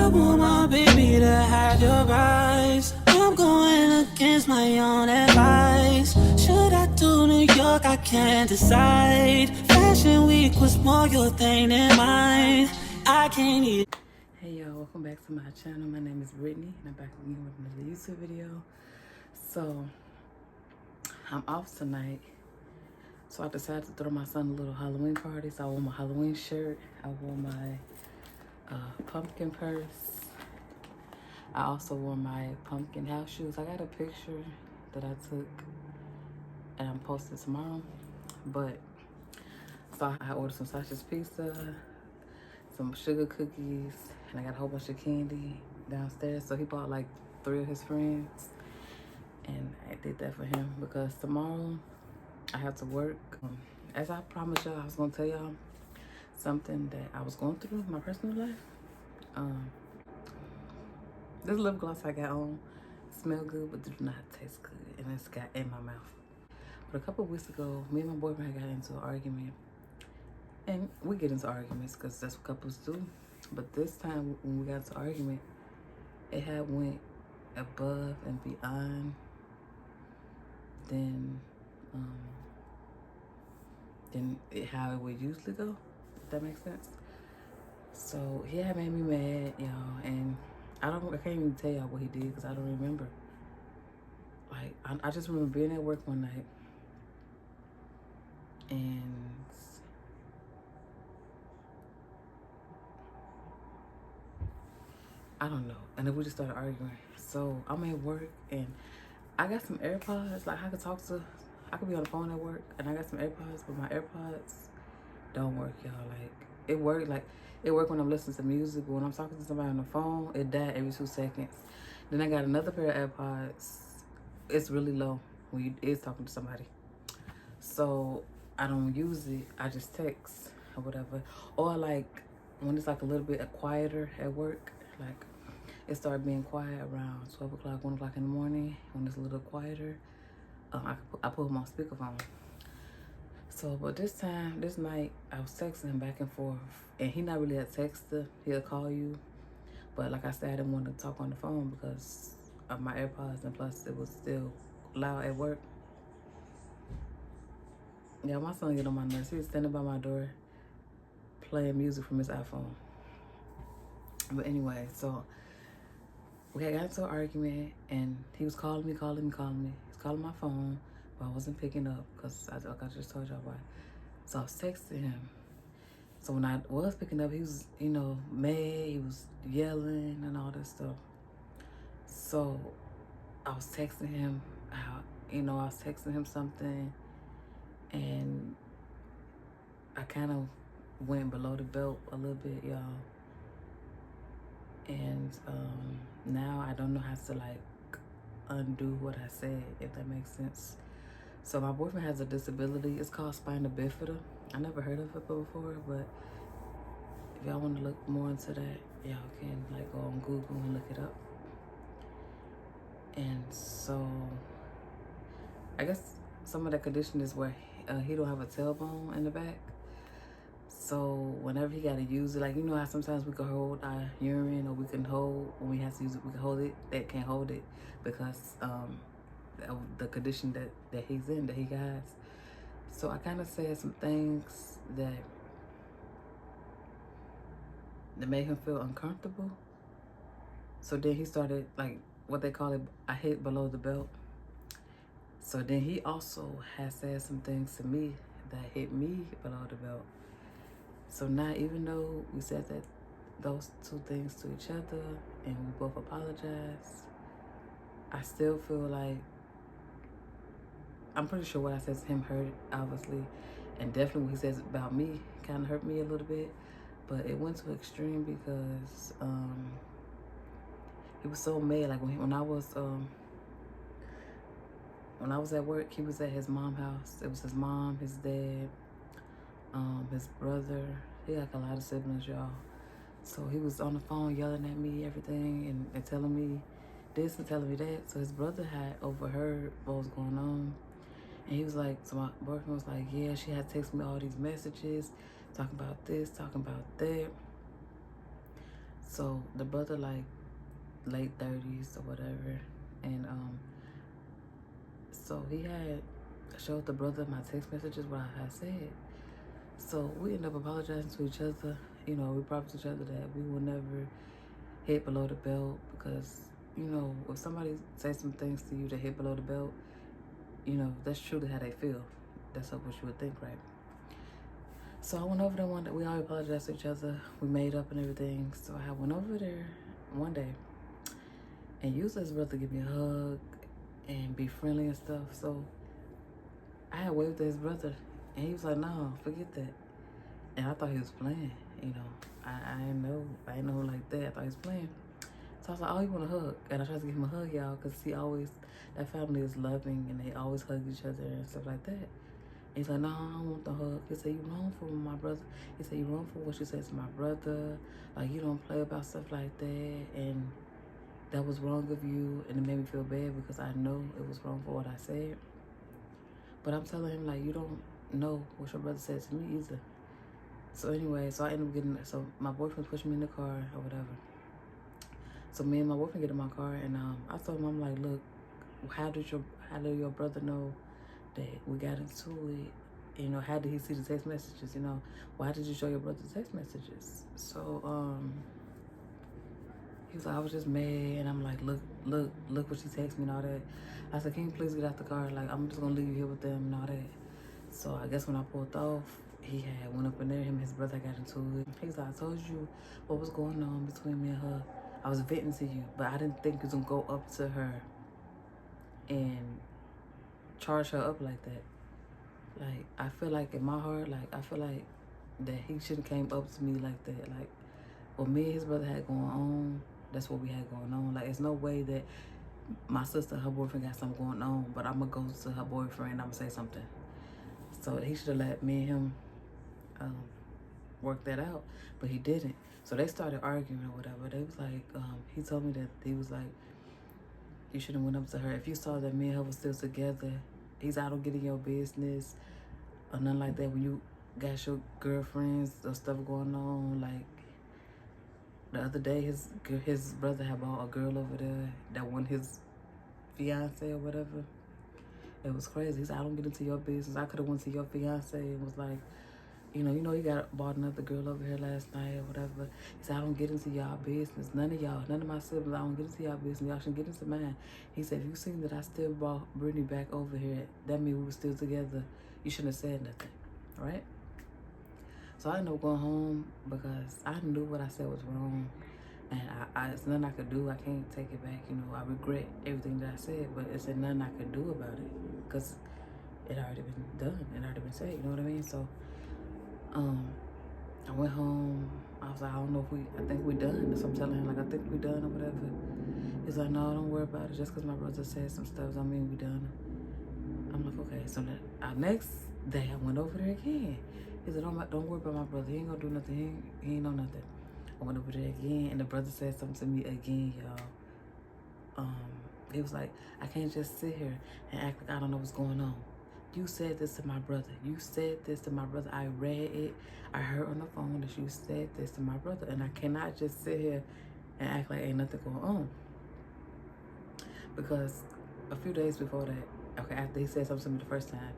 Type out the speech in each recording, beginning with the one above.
I want my baby to have your eyes. I'm going against my own advice. Should I do New York? I can't decide. Fashion week was more your thing than mine. I can't even. Hey y'all, welcome back to my channel. My name is Brittany and I'm back again with another YouTube video. So I'm off tonight, so I decided to throw my son a little Halloween party. So I wore my Halloween shirt, I wore my pumpkin purse, I also wore my pumpkin house shoes. I got a picture that I took and I'm posting tomorrow. But so I ordered some sausage pizza, some sugar cookies, and I got a whole bunch of candy downstairs. So he bought like 3 of his friends, and I did that for him because tomorrow I have to work. As I promised y'all, I was gonna tell y'all something that I was going through in my personal life. This lip gloss I got on smell good, but do not taste good, and it's got in my mouth. But a couple of weeks ago, me and my boyfriend got into an argument. And we get into arguments because that's what couples do. But this time when we got into argument, it had went above and beyond than how it would usually go, if that makes sense. So he had made me mad, y'all, and I can't even tell y'all what he did because I don't remember. Like, I just remember being at work one night and I don't know. And then we just started arguing. So I'm at work and I got some AirPods. Like I could be on the phone at work and I got some AirPods, but my AirPods don't work, y'all. Like it worked when I'm listening to music, but when I'm talking to somebody on the phone, it died every 2 seconds. Then I got another pair of AirPods. It's really low when you is talking to somebody. So I don't use it. I just text or whatever. Or like when it's like a little bit quieter at work, like it started being quiet around 12 o'clock, 1 o'clock in the morning when it's a little quieter. I put them on speakerphone. So, but this night, I was texting him back and forth, and he not really a texter. He'll call you, but like I said, I didn't want to talk on the phone because of my AirPods, and plus it was still loud at work. Yeah, my son get on my nerves. He was standing by my door playing music from his iPhone. But anyway, so we had got into an argument and he was calling me. He's calling my phone, but I wasn't picking up because like I just told y'all why. So I was texting him. So when I was picking up, he was, mad. He was yelling and all this stuff. So I was texting him something, and I kind of went below the belt a little bit, y'all. And now I don't know how to like undo what I said, if that makes sense. So my boyfriend has a disability. It's called spina bifida. I never heard of it before, but if y'all want to look more into that, y'all can like go on Google and look it up. And so I guess some of the condition is where he don't have a tailbone in the back. So whenever he got to use it, like, how sometimes we can hold our urine, or we can hold, when we have to use it, we can hold it. That can't hold it because of the condition that he's in, that he has. So I kind of said some things that made him feel uncomfortable. So then he started, like, what they call it, I hit below the belt. So then he also has said some things to me that hit me below the belt. So now, even though we said those 2 things to each other and we both apologized, I still feel like, I'm pretty sure what I said to him hurt, obviously, and definitely what he says about me kind of hurt me a little bit, but it went to extreme because he was so mad. Like when I was at work, he was at his mom's house. It was his mom, his dad, his brother. He had a lot of siblings, y'all. So he was on the phone yelling at me, everything, and telling me this and telling me that. So his brother had overheard what was going on. And he was like, so my boyfriend was like, yeah, she had texted me all these messages, talking about this, talking about that. So the brother like late 30s or whatever, and so he had showed the brother my text messages what I had said. So we ended up apologizing to each other. You know, we promised each other that we will never hit below the belt, because, you know, if somebody says some things to you that hit below the belt, you know, that's truly how they feel. That's what you would think, right? So I went over there one day. We all apologized to each other. We made up and everything. So I went over there one day and used his brother to give me a hug and be friendly and stuff. So I had waved at his brother and he was like, no, forget that. And I thought he was playing, you know. I didn't know like that. I thought he was playing. So I was like, oh, you want a hug? And I tried to give him a hug, y'all, because that family is loving and they always hug each other and stuff like that. And he's like, no, I don't want the hug. He said, you wrong for my brother. He said, you wrong for what you said to my brother. Like, you don't play about stuff like that. And that was wrong of you. And it made me feel bad because I know it was wrong for what I said. But I'm telling him, like, you don't know what your brother said to me either. So anyway, so I ended up so my boyfriend pushed me in the car or whatever. So me and my boyfriend get in my car, and I told him, I'm like, look, how did your brother know that we got into it? You know, how did he see the text messages? You know, why did you show your brother the text messages? So he was like, I was just mad, and I'm like, look what she texted me and all that. I said, can you please get out the car? Like, I'm just gonna leave you here with them and all that. So I guess when I pulled off, he had went up in there, him and his brother got into it. He's like, I told you what was going on between me and her. I was venting to you, but I didn't think it was gonna go up to her and charge her up like that. Like, I feel like in my heart, like, I feel like that he shouldn't came up to me like that. Like, what me and his brother had going on, that's what we had going on. Like, there's no way that my sister and her boyfriend got something going on, but I'm gonna go to her boyfriend and I'm gonna say something. So he should have let me and him work that out, but he didn't. So they started arguing or whatever. They was like, he told me that he was like, you shouldn't went up to her. If you saw that me and her was still together, he's I don't get in your business or nothing like that. When you got your girlfriends or stuff going on, like the other day, his brother had bought a girl over there that wasn't his fiance or whatever. It was crazy. He said, I don't get into your business. I could have went to your fiance and was like, you know, you got bought another girl over here last night or whatever. He said, I don't get into y'all business. None of my siblings, I don't get into y'all business. Y'all shouldn't get into mine. He said, if you seen that I still brought Brittany back over here, that means we were still together. You shouldn't have said nothing, right? So I ended up going home because I knew what I said was wrong. And it's nothing I could do. I can't take it back. You know, I regret everything that I said, but it's nothing I could do about it because it already been done. It already been said. You know what I mean? So, I went home. I was like, I don't know if I think we done. So I'm telling him, like, I think we done or whatever. He's like, no, don't worry about it. Just because my brother said some stuff, I mean, we done. I'm like, okay. So the next day, I went over there again. He said, don't worry about my brother. He ain't gonna do nothing. He ain't know nothing. I went over there again, and the brother said something to me again, y'all. He was like, I can't just sit here and act like I don't know what's going on. You said this to my brother. You said this to my brother. I read it. I heard on the phone that you said this to my brother, and I cannot just sit here and act like ain't nothing going on. Because a few days before that, okay, after he said something to me the first time,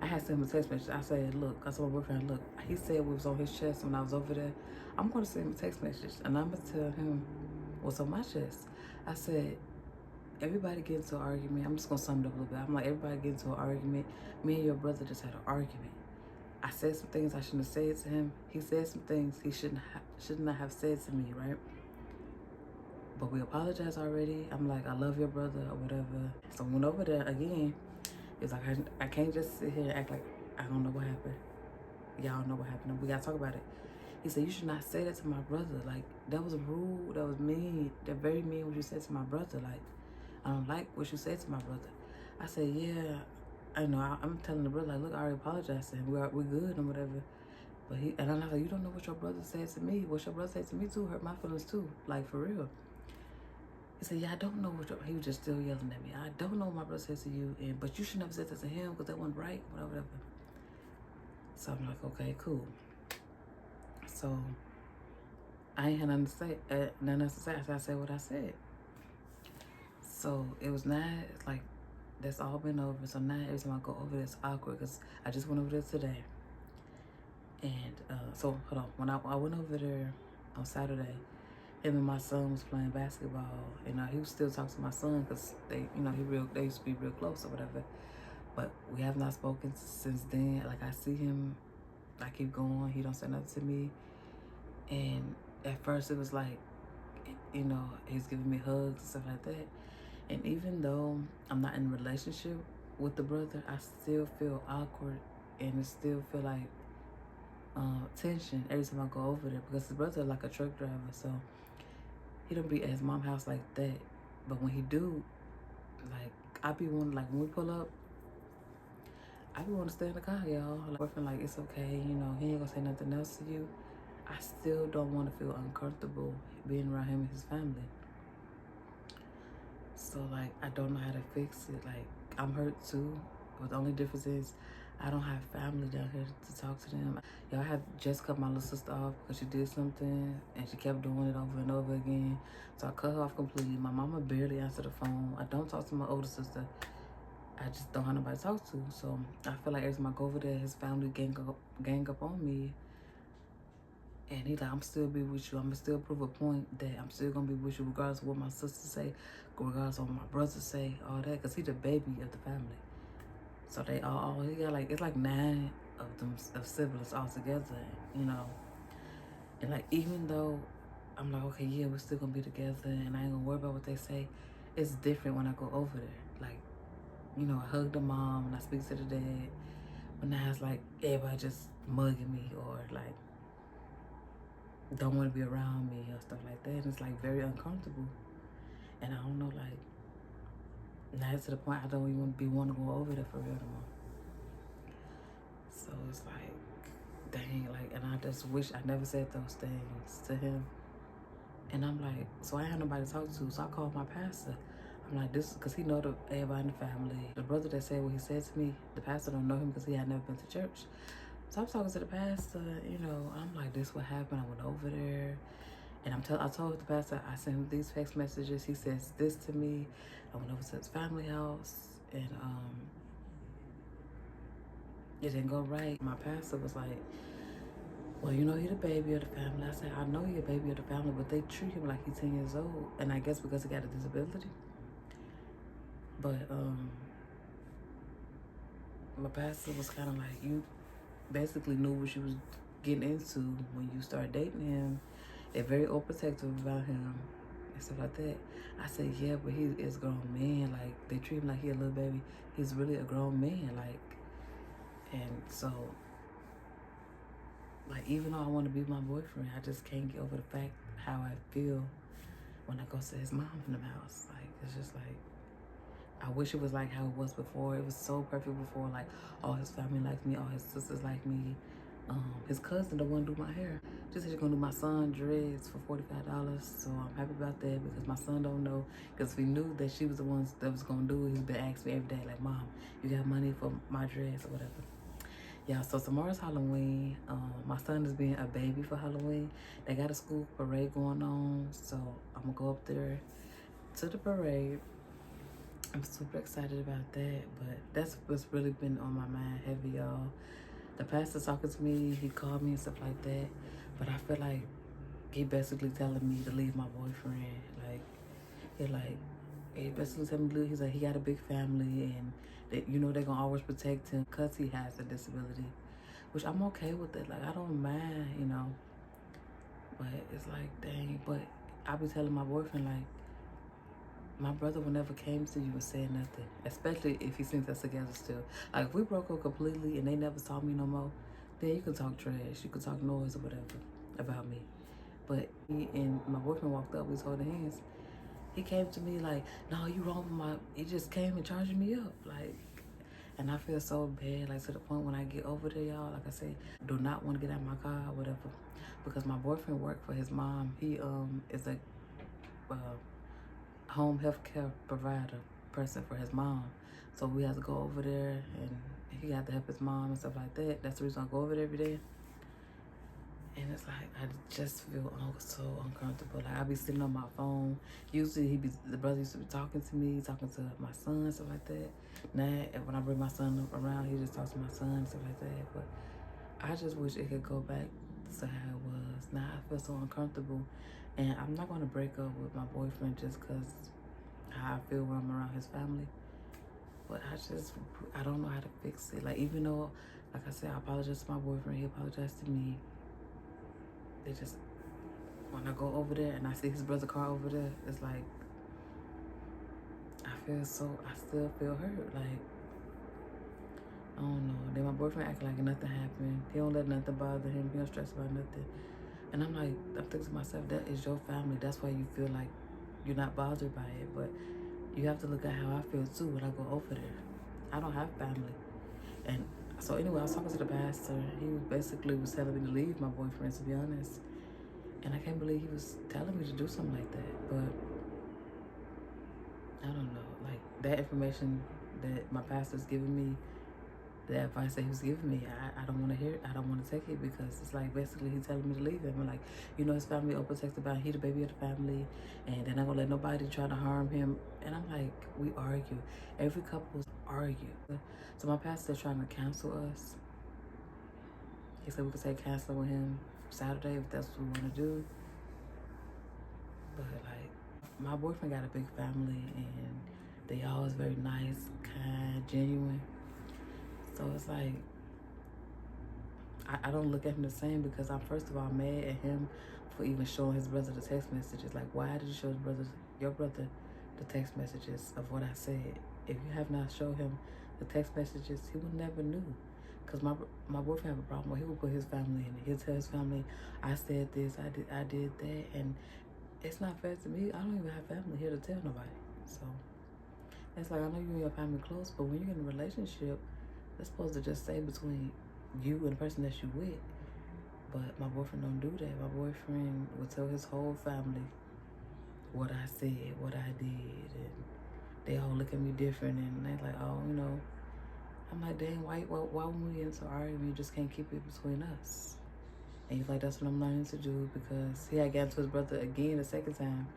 I had sent him a text message. I said, look, I told my boyfriend, look, he said what was on his chest when I was over there. I'm going to send him a text message, and I'm going to tell him what's on my chest. I said, everybody get into an argument. I'm just going to sum it up a little bit. I'm like, everybody get into an argument. Me and your brother just had an argument. I said some things I shouldn't have said to him. He said some things he should not have said to me, right? But we apologized already. I'm like, I love your brother or whatever. So I went over there again. It's like, I can't just sit here and act like I don't know what happened. Y'all know what happened. We got to talk about it. He said, you should not say that to my brother. Like, that was rude. That was mean. That very mean what you said to my brother. Like, I don't like what you said to my brother. I said, yeah, I know. I'm telling the brother, like, look, I already apologized to him. We're good and whatever. But and I'm like, you don't know what your brother said to me. What your brother said to me too hurt my feelings too. Like, for real. He said, yeah, I don't know what he was just still yelling at me. I don't know what my brother said to you, but you should never said that to him because that wasn't right, whatever. So I'm like, okay, cool. So I ain't had nothing to say. Nothing else to say. I said what I said. So it was not like that's all been over. So now every time I go over there, it's awkward because I just went over there today. And so hold on. When I went over there on Saturday, him and my son was playing basketball, and he was still talking to my son because they used to be real close or whatever. But we have not spoken since then. Like I see him, I keep going. He don't say nothing to me. And at first it was like, he's giving me hugs and stuff like that. And even though I'm not in a relationship with the brother, I still feel awkward and it still feel like tension every time I go over there because his brother is like a truck driver, so he don't be at his mom's house like that. But when he do, like I be wanting, like when we pull up, I be want to stay in the car, y'all. Like working like it's okay, he ain't gonna say nothing else to you. I still don't want to feel uncomfortable being around him and his family. So like I don't know how to fix it. Like I'm hurt too, but the only difference is I don't have family down here to talk to them. Y'all, I have just cut my little sister off because she did something and she kept doing it over and over again. So I cut her off completely. My mama barely answered the phone. I don't talk to my older sister. I just don't have nobody to talk to. So I feel like every time I go over there, his family gang up on me. And he's like, I'm still be with you. I'm gonna still prove a point that I'm still gonna be with you regardless of what my sister say, regardless of what my brother say, all that. Because he's the baby of the family. So they all he got like, it's like 9 of them of siblings all together, And like, even though I'm like, okay, yeah, we're still gonna be together and I ain't gonna worry about what they say, it's different when I go over there. Like, I hug the mom and I speak to the dad. But now it's like everybody just mugging me or like don't want to be around me or stuff like that. And it's like very uncomfortable. And I don't know, like, now it's to the point I don't even want to go over there for real anymore. So it's like, dang, like, and I just wish I never said those things to him. And I'm like, so I had nobody to talk to. So I called my pastor. I'm like, this, because he know everybody in the family. The brother that said what he said to me, the pastor don't know him because he had never been to church. So I'm talking to the pastor, I'm like, this what happened. I went over there and I told the pastor, I sent him these text messages. He says this to me. I went over to his family house and it didn't go right. My pastor was like, well, he the baby of the family. I said, I know he a baby of the family, but they treat him like he's 10 years old. And I guess because he got a disability. But my pastor was kind of like, you basically knew what you was getting into when you started dating him. They're very overprotective about him and stuff like that. I said, yeah, but he is a grown man. Like, they treat him like he a little baby. He's really a grown man. Like, and so, like, even though I want to be my boyfriend, I just can't get over the fact how I feel when I go to his mom in the house. Like, it's just like, I wish it was like how it was before. It was so perfect before. Like, all his family liked me, all his sisters liked me. His cousin, the one do my hair, just said she's gonna do my son dreads for $45. So I'm happy about that because my son don't know. Because if he knew that she was the one that was gonna do it, he'd been asking me every day, like, Mom, you got money for my dreads or whatever. Yeah, so tomorrow's Halloween. My son is being a baby for Halloween. They got a school parade going on, so I'm gonna go up there to the parade. I'm super excited about that, but that's what's really been on my mind heavy, y'all. The pastor talking to me, he called me and stuff like that, but I feel like he basically telling me to leave my boyfriend. He basically telling me to leave. He's like, he got a big family and that, they're gonna always protect him because he has a disability, which I'm okay with it. Like, I don't mind, but it's like, dang, but I be telling my boyfriend, like, my brother will never came to you and said nothing, especially if he thinks us together still. Like, if we broke up completely and they never saw me no more, then you can talk trash, you can talk noise or whatever about me. But he and my boyfriend walked up, we was holding hands. He came to me like, no, you wrong with he just came and charging me up. Like, and I feel so bad, like to the point when I get over there, y'all, like I said, do not want to get out of my car or whatever. Because my boyfriend worked for his mom. He is a home health care provider person for his mom. So we have to go over there and he had to help his mom and stuff like that. That's the reason I go over there every day. And it's like, I just feel so uncomfortable. Like, I be sitting on my phone. Usually, the brother used to be talking to me, talking to my son, stuff like that. Now, when I bring my son around, he just talks to my son, stuff like that. But I just wish it could go back to how it was. Now, I feel so uncomfortable. And I'm not going to break up with my boyfriend just because how I feel when I'm around his family. But I don't know how to fix it. Like, even though, like I said, I apologize to my boyfriend, he apologized to me. It just, when I go over there and I see his brother's car over there, it's like, I still feel hurt. Like, I don't know. Then my boyfriend act like nothing happened. He don't let nothing bother him. He don't stress about nothing. And I'm thinking to myself, that is your family. That's why you feel like you're not bothered by it. But you have to look at how I feel too when I go over there. I don't have family. And so anyway, I was talking to the pastor. He basically was telling me to leave my boyfriend, to be honest. And I can't believe he was telling me to do something like that. But I don't know. Like, that information that my pastor's giving me, the advice that he was giving me, I don't want to hear it. I don't want to take it because it's like basically he's telling me to leave him. I'm like, his family overprotective about him. He the baby of the family, and they're not gonna let nobody try to harm him. And I'm like, we argue. Every couple argue. So my pastor's trying to cancel us. He said we could take cancel with him Saturday if that's what we want to do. But like, my boyfriend got a big family, and they always very nice, kind, genuine. So it's like, I don't look at him the same because I'm first of all mad at him for even showing his brother the text messages. Like, why did you show your brother the text messages of what I said? If you have not showed him the text messages, he would never knew. Because my boyfriend have a problem where he would put his family in it. He'll tell his family, I said this, I did that, and it's not fair to me. I don't even have family here to tell nobody. So it's like, I know you and your family close, but when you're in a relationship, it's supposed to just stay between you and the person that you with. But my boyfriend don't do that. My boyfriend will tell his whole family what I said, what I did, and they all look at me different, and they're like, oh, I'm like, dang, why when we get into argument, you just can't keep it between us? And he's like, that's what I'm learning to do, because he had gotten to his brother again the second time,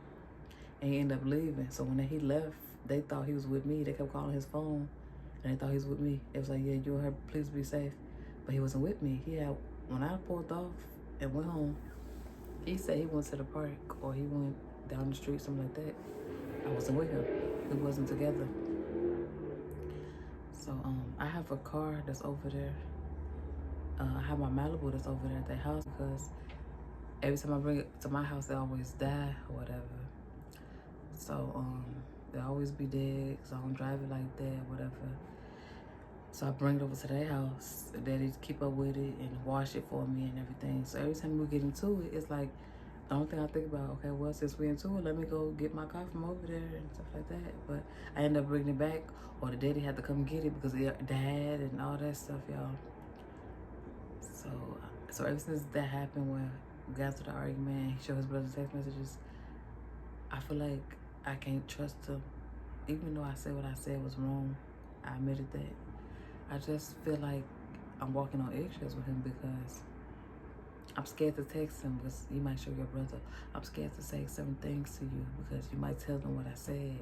and he ended up leaving. So when he left, they thought he was with me. They kept calling his phone, and they thought he was with me. It was like, yeah, you and her, please be safe. But he wasn't with me. When I pulled off and went home, he said he went to the park or he went down the street, something like that. I wasn't with him. We wasn't together. So I have a car that's over there. I have my Malibu that's over there at that house because every time I bring it to my house, they always die or whatever. So they always be dead because I don't drive it like that, whatever. So I bring it over to their house. Daddy keep up with it and wash it for me and everything. So every time we get into it, it's like the only thing I think about, okay, well, since we're into it, let me go get my car from over there and stuff like that. But I end up bringing it back, or the daddy had to come get it because it died and all that stuff, y'all. So ever since that happened, where we got to the argument, he showed his brother text messages, I feel like I can't trust him. Even though I said what I said was wrong, I admitted that. I just feel like I'm walking on eggshells with him because I'm scared to text him because you might show your brother. I'm scared to say certain things to you because you might tell them what I said.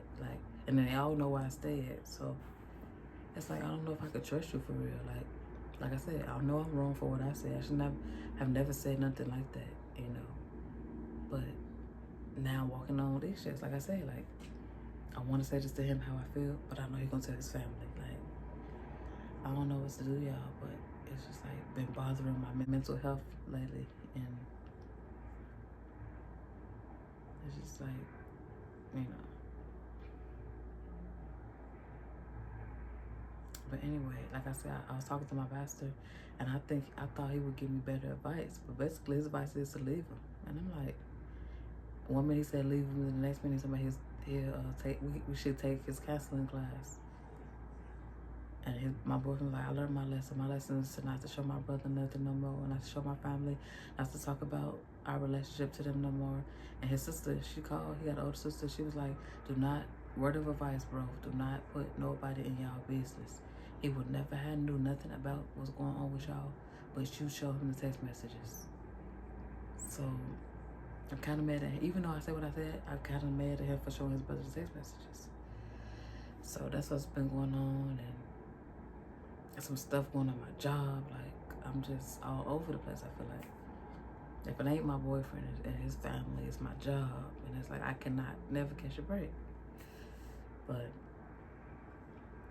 And then they all know where I stay at. So it's like, I don't know if I could trust you for real. Like I said, I know I'm wrong for what I said. I should have never said nothing like that, But now I'm walking on eggshells. Like I said, I want to say this to him how I feel, but I know he's gonna tell his family. I don't know what to do, y'all, but it's just been bothering my mental health lately, and it's just But anyway, like I said, I was talking to my pastor, and I thought he would give me better advice, but basically his advice is to leave him, and I'm like, one minute he said leave him, and the next minute somebody we should take his counseling class. And my boyfriend was like, I learned my lesson. My lesson is to not to show my brother nothing no more, not to show my family, not to talk about our relationship to them no more. And his sister, she called, he got an older sister, she was like, do not, word of advice, bro, do not put nobody in y'all business. He would never have knew nothing about what's going on with y'all, but you show him the text messages. So I'm kind of mad at him. Even though I said what I said, I'm kind of mad at him for showing his brother the text messages. So that's what's been going on, and some stuff going on my job. Like, I'm just all over the place, I feel like. If it ain't my boyfriend and his family, it's my job. And it's like, I cannot never catch a break. But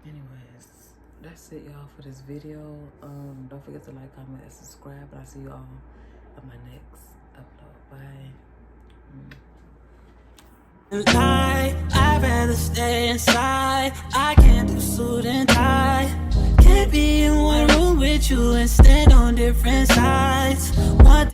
anyways, that's it, y'all, for this video. Don't forget to like, comment, and subscribe. But I'll see you all on my next upload. Bye. I'd rather stay inside. I can't do suit and tie. Can't be in one room with you and stand on different sides. One